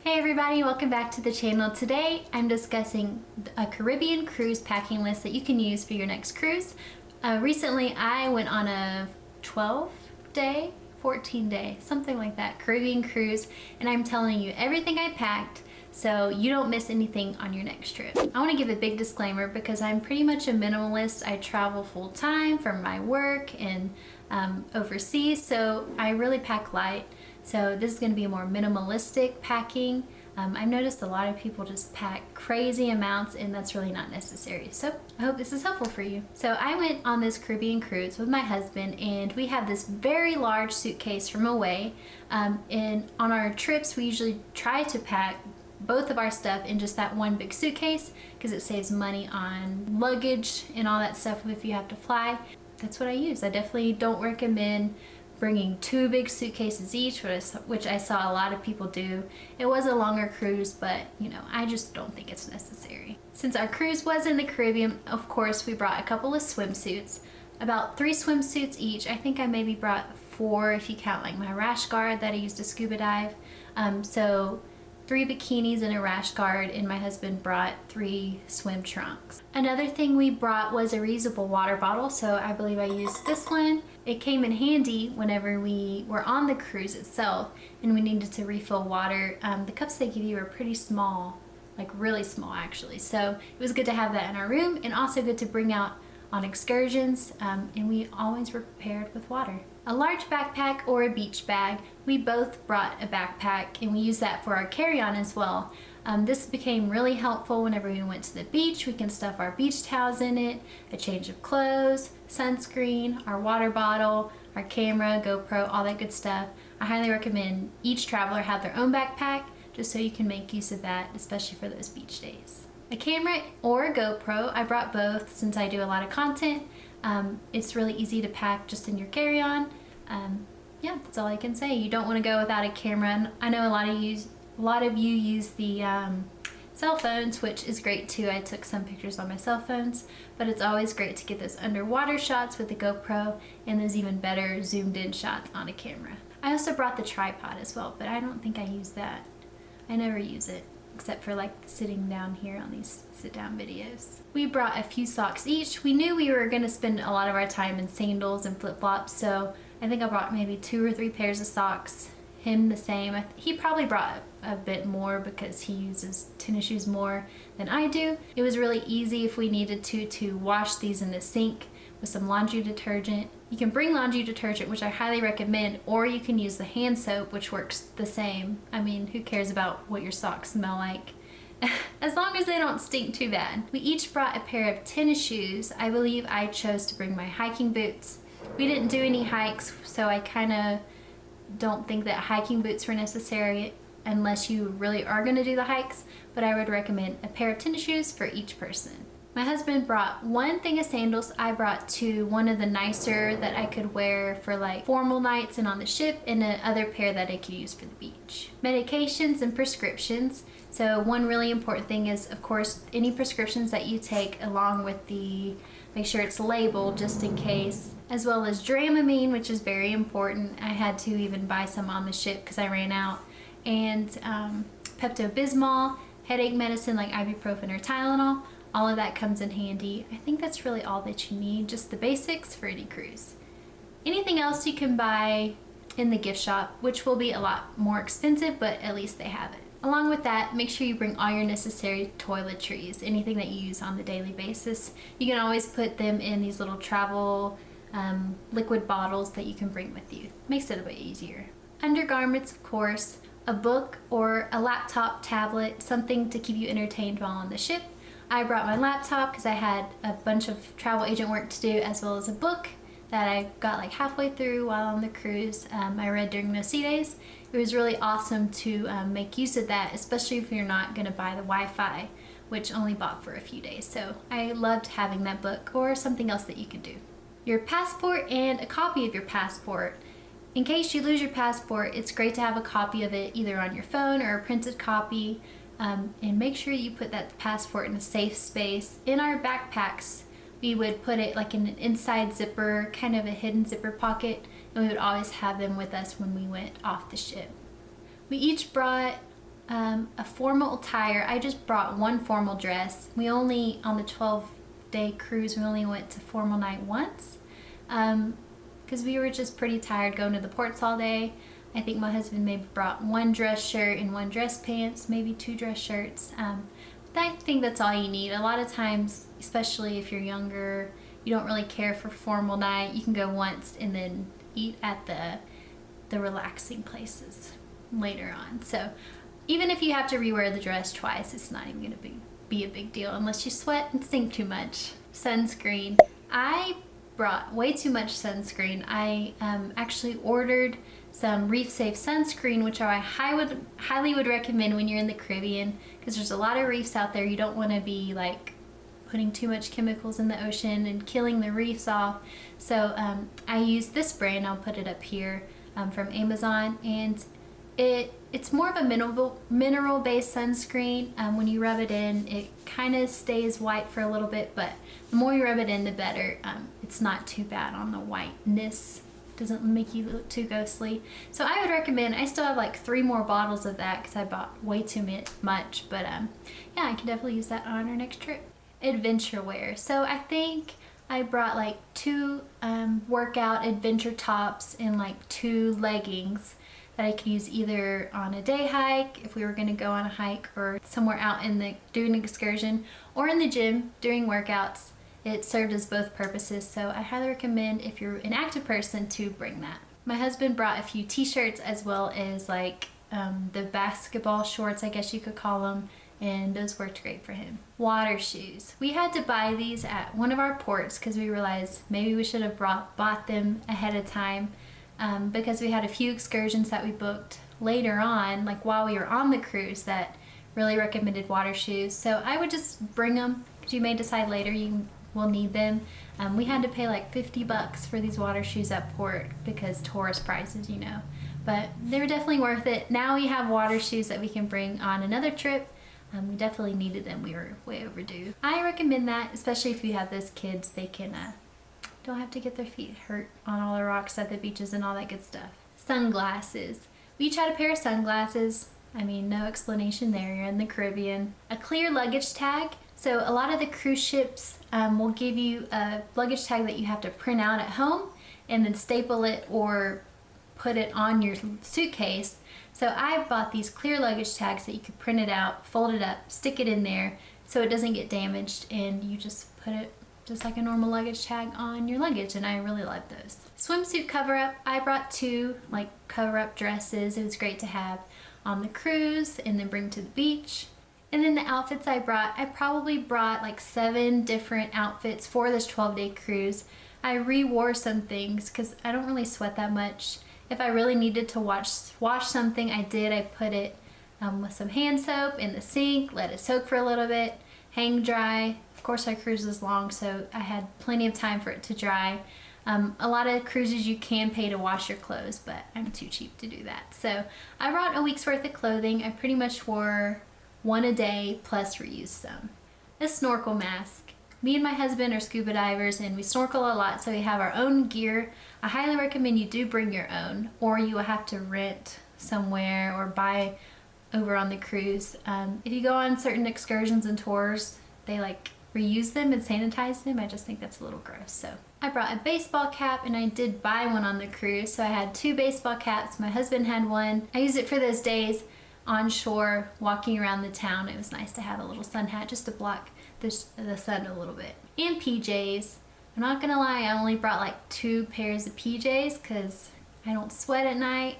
Hey everybody, welcome back to the channel. Today I'm discussing a Caribbean cruise packing list that you can use for your next cruise. Recently I went on a 12-day, 14-day, something like that, Caribbean cruise, and I'm telling you everything I packed so you don't miss anything on your next trip. I want to give a big disclaimer because I'm pretty much a minimalist. I travel full-time for my work and overseas, so I really pack light. So this is going to be a more minimalistic packing. I've noticed a lot of people just pack crazy amounts and that's really not necessary. So I hope this is helpful for you. So I went on this Caribbean cruise with my husband and we have this very large suitcase from away. And on our trips we usually try to pack both of our stuff in just that one big suitcase because it saves money on luggage and all that stuff if you have to fly. That's what I use. I definitely don't recommend bringing two big suitcases each, which I saw a lot of people do. It was a longer cruise, but you know, I just don't think it's necessary. Since our cruise was in the Caribbean, of course, we brought a couple of swimsuits, about 3 swimsuits each. I think I maybe brought 4 if you count like my rash guard that I used to scuba dive. So 3 bikinis and a rash guard, and my husband brought 3 swim trunks. Another thing we brought was a reusable water bottle, so I believe I used this one. It came in handy whenever we were on the cruise itself and we needed to refill water. The cups they give you are pretty small, like really small actually. So it was good to have that in our room and also good to bring out on excursions, and we always were prepared with water. A large backpack or a beach bag. We both brought a backpack and we used that for our carry-on as well. This became really helpful whenever we went to the beach. We can stuff our beach towels in it, a change of clothes, sunscreen, our water bottle, our camera, GoPro, all that good stuff. I highly recommend each traveler have their own backpack just so you can make use of that, especially for those beach days. A camera or a GoPro, I brought both since I do a lot of content. It's really easy to pack just in your carry-on. Yeah, that's all I can say. You don't want to go without a camera. And I know a lot of you use the cell phones, which is great too. I took some pictures on my cell phones, but it's always great to get those underwater shots with the GoPro and those even better zoomed in shots on a camera. I also brought the tripod as well, but I don't think I use that. I never use it, except for like sitting down here on these sit down videos. We brought a few socks each. We knew we were going to spend a lot of our time in sandals and flip-flops, so I think I brought maybe 2 or 3 pairs of socks. Him the same. He probably brought a bit more because he uses tennis shoes more than I do. It was really easy if we needed to wash these in the sink with some laundry detergent. You can bring laundry detergent, which I highly recommend, or you can use the hand soap, which works the same. I mean, who cares about what your socks smell like? As long as they don't stink too bad. We each brought a pair of tennis shoes. I believe I chose to bring my hiking boots. We didn't do any hikes, so I kind of don't think that hiking boots were necessary unless you really are going to do the hikes, but I would recommend a pair of tennis shoes for each person. My husband brought 1 thing of sandals. I brought 2, one of the nicer that I could wear for like formal nights and on the ship, and another pair that I could use for the beach. Medications and prescriptions. So one really important thing is, of course, any prescriptions that you take along with make sure it's labeled just in case, as well as Dramamine, which is very important. I had to even buy some on the ship because I ran out, and Pepto-Bismol, headache medicine like ibuprofen or Tylenol. All of that comes in handy. I think that's really all that you need, just the basics for any cruise. Anything else you can buy in the gift shop, which will be a lot more expensive, but at least they have it. Along with that, make sure you bring all your necessary toiletries, anything that you use on the daily basis. You can always put them in these little travel liquid bottles that you can bring with you. Makes it a bit easier. Undergarments, of course, a book or a laptop, tablet, something to keep you entertained while on the ship. I brought my laptop because I had a bunch of travel agent work to do, as well as a book that I got like halfway through while on the cruise. I read during the sea days. It was really awesome to make use of that, especially if you're not going to buy the Wi-Fi, which only bought for a few days. So I loved having that book or something else that you could do. Your passport and a copy of your passport. In case you lose your passport, it's great to have a copy of it either on your phone or a printed copy. And make sure you put that passport in a safe space. In our backpacks, we would put it like in an inside zipper, kind of a hidden zipper pocket, and we would always have them with us when we went off the ship. We each brought a formal attire. I just brought one formal dress. We only, on the 12-day cruise, we only went to formal night once because we were just pretty tired going to the ports all day. I think my husband maybe brought one dress shirt and one dress pants, maybe 2 dress shirts. But I think that's all you need. A lot of times, especially if you're younger, you don't really care for formal night. You can go once and then eat at the relaxing places later on. So even if you have to rewear the dress twice, it's not even going to be a big deal unless you sweat and stink too much. Sunscreen. I brought way too much sunscreen. I actually ordered some reef safe sunscreen, which I highly would recommend when you're in the Caribbean, because there's a lot of reefs out there. You don't want to be like putting too much chemicals in the ocean and killing the reefs off. So I use this brand, I'll put it up here, from Amazon, and it's more of a mineral based sunscreen. When you rub it in, it kind of stays white for a little bit, but the more you rub it in, the better. It's not too bad on the whiteness. Doesn't make you look too ghostly. So I would recommend, I still have like 3 more bottles of that because I bought way too much, but yeah, I can definitely use that on our next trip. Adventure wear. So I think I brought like 2 workout adventure tops and like 2 leggings that I could use either on a day hike if we were going to go on a hike, or somewhere out doing an excursion, or in the gym during workouts. It served as both purposes, so I highly recommend if you're an active person to bring that. My husband brought a few t-shirts as well as like the basketball shorts, I guess you could call them, and those worked great for him. Water shoes. We had to buy these at one of our ports because we realized maybe we should have bought them ahead of time because we had a few excursions that we booked later on, like while we were on the cruise, that really recommended water shoes. So I would just bring them because you may decide later you will need them. We had to pay like $50 for these water shoes at port because tourist prices, you know. But they were definitely worth it. Now we have water shoes that we can bring on another trip. We definitely needed them. We were way overdue. I recommend that, especially if you have those kids. They can don't have to get their feet hurt on all the rocks at the beaches and all that good stuff. Sunglasses. We each had a pair of sunglasses. I mean, no explanation there. You're in the Caribbean. A clear luggage tag. So a lot of the cruise ships will give you a luggage tag that you have to print out at home and then staple it or put it on your suitcase. So I bought these clear luggage tags that you could print it out, fold it up, stick it in there so it doesn't get damaged, and you just put it just like a normal luggage tag on your luggage, and I really love those. Swimsuit cover-up. I brought 2 like cover-up dresses. It was great to have on the cruise and then bring to the beach. And then the outfits I probably brought like 7 different outfits for this 12-day cruise. I re-wore some things because I don't really sweat that much. If I really needed to wash something, I did. I put it with some hand soap in the sink, let it soak for a little bit, hang dry. Of course, our cruise is long, so I had plenty of time for it to dry. A lot of cruises you can pay to wash your clothes, but I'm too cheap to do that. So I brought a week's worth of clothing. I pretty much wore 1 a day plus reused some. A snorkel mask. Me and my husband are scuba divers and we snorkel a lot, so we have our own gear. I highly recommend you do bring your own, or you will have to rent somewhere or buy over on the cruise. If you go on certain excursions and tours, they like reuse them and sanitize them. I just think that's a little gross. So I brought a baseball cap, and I did buy one on the cruise, so I had 2 baseball caps. My husband had one. I used it for those days on shore walking around the town. It was nice to have a little sun hat just to block the sun a little bit. And PJs. I'm not gonna lie, I only brought like 2 pairs of PJs because I don't sweat at night.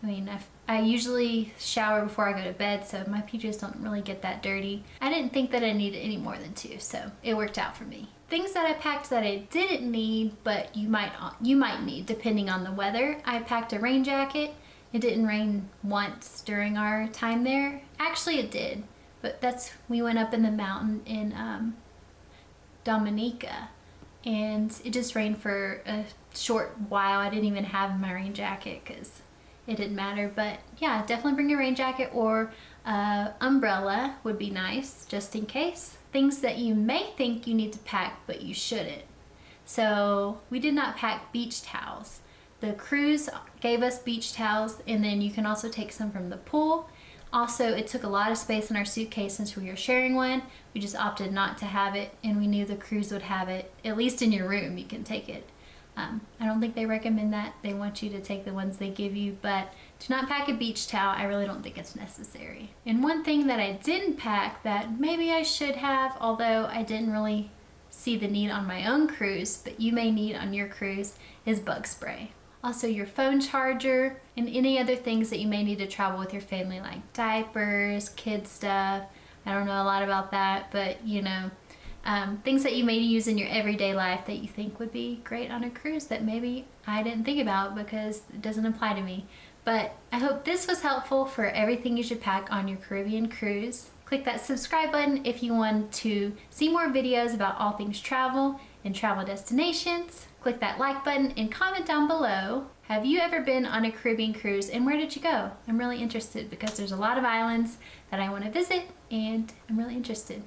I mean, I usually shower before I go to bed, so my PJs don't really get that dirty. I didn't think that I needed any more than 2, so it worked out for me. Things that I packed that I didn't need, but you might need depending on the weather. I packed a rain jacket. It didn't rain once during our time there. Actually, it did, but we went up in the mountain in Dominica, and it just rained for a short while. I didn't even have my rain jacket because it didn't matter. But yeah, definitely bring a rain jacket, or umbrella would be nice just in case. Things that you may think you need to pack but you shouldn't. So we did not pack beach towels. The cruise gave us beach towels, and then you can also take some from the pool. Also, it took a lot of space in our suitcase since we were sharing one. We just opted not to have it, and we knew the cruise would have it. At least in your room, you can take it. I don't think they recommend that. They want you to take the ones they give you, but do not pack a beach towel. I really don't think it's necessary. And one thing that I didn't pack that maybe I should have, although I didn't really see the need on my own cruise, but you may need on your cruise, is bug spray. Also your phone charger and any other things that you may need to travel with your family, like diapers, kid stuff. I don't know a lot about that, but you know, things that you may use in your everyday life that you think would be great on a cruise that maybe I didn't think about because it doesn't apply to me. But I hope this was helpful for everything you should pack on your Caribbean cruise. Click that subscribe button if you want to see more videos about all things travel and travel destinations. Click that like button and comment down below. Have you ever been on a Caribbean cruise and where did you go? I'm really interested because there's a lot of islands that I want to visit and I'm really interested.